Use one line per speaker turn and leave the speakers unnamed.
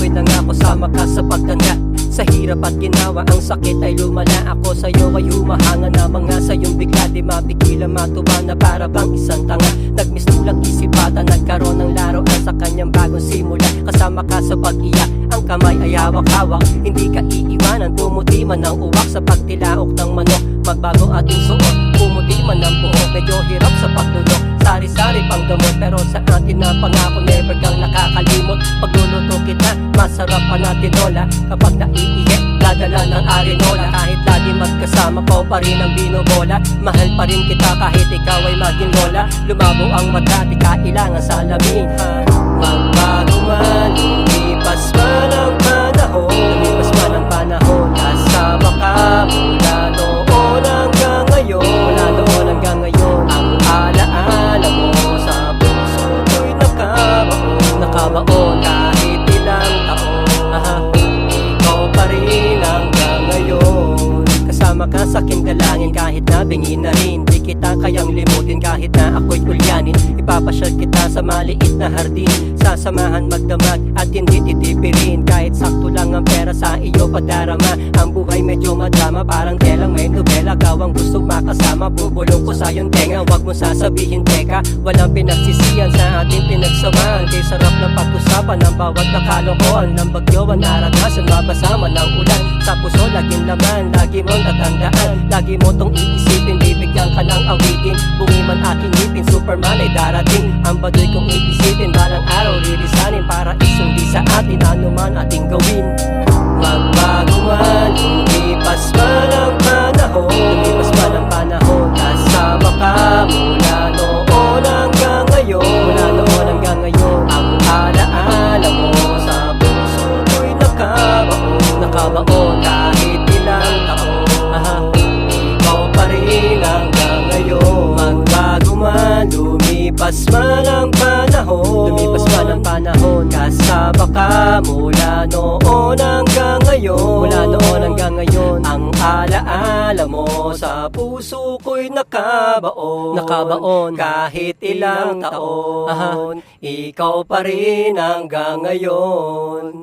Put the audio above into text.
ako'y nangako sama ka sa pagtanda. Sa hirap at ginawa, ang sakit ay lumala. Ako sa'yo ay humahanga na mga sayong bigla. Di mapigilan matuwa na para bang isang tanga. Nagmistulang isipata, nagkaroon ng laruan sa kanyang bagong simula. Kasama ka sa pag-iyak, ang kamay ay hawak-hawak. Hindi ka iiwanan, pumuti man ang uwak sa pagtilaok ng manok. Magbago ating suot, pumuti man ang buhok. Medyo hirap sa paglulok, sari-sari pang gamot. Pero sa atin na pangako, never kang nakakalimot. Pagluluto kita, masarap pa natin lola. Kapag naiiyak, dadala ng arenola. Kahit lagi magkasama ko pa rin ang binobola. Mahal pa rin kita kahit ikaw ay maging lola. Lumabo ang mata, di kailangan salamin. Magbago man, lumipas man ang panahon. Lumipas man ang panahon, kasama ka mula noon hanggang ngayon. Mula noon hanggang ngayon, ang alaala mo sa puso ko'y nakabaon. Nakabaon kahit ilang taon. Ikaw pa rin hanggang ngayon. Kasama ka sa aking dalangin kahit nabingi na rin. Di kita kayang limutin kahit na ako'y ulyanin. Ipapasyal kita sa maliit na hardin. Sasamahan magdamag at hindi titipirin. Kahit sakto lang ang pera sa iyo padarama. Ang buhay medyo madrama, parang telang may nobela. Gawang gusto makasama, bubulong ko sa iyong tenga. Huwag mo sasabihin teka, walang pinagsisiyan sa ating pinagsamahan. Kay sarap na pag-usapan ng bawat nakalokohan. Ng bagyo ang naranasan, mabasama ng ulan. Sa puso laging laman, lagi mong tatandaan. Lagi mo tong iisipin, bibigyan ka ng awitin. Bungi man aking ngipin, Superman ay darating. Ang baduy kong iisipin, balang araw lilisanin. Para isundi sa atin, ano man ating gawin. Magbago man, lumipas man ang panahon. Lumipas man ang panahon, kasama ka mula noon hanggang ngayon. Mula noon hanggang ngayon, ang alaala mo sa puso ko'y nakabaon. Nakabaon kahit ilang taon. Ikaw pa rin hanggang ngayon. Magbago man, lumipas man ang panahon. Lumipas man ang panahon, kasama ka mula noon hanggang ngayon. Mula noon hanggang ngayon, ang alaala mo sa puso ko'y nakabaon. Nakabaon kahit ilang taon. Ikaw pa rin hanggang ngayon.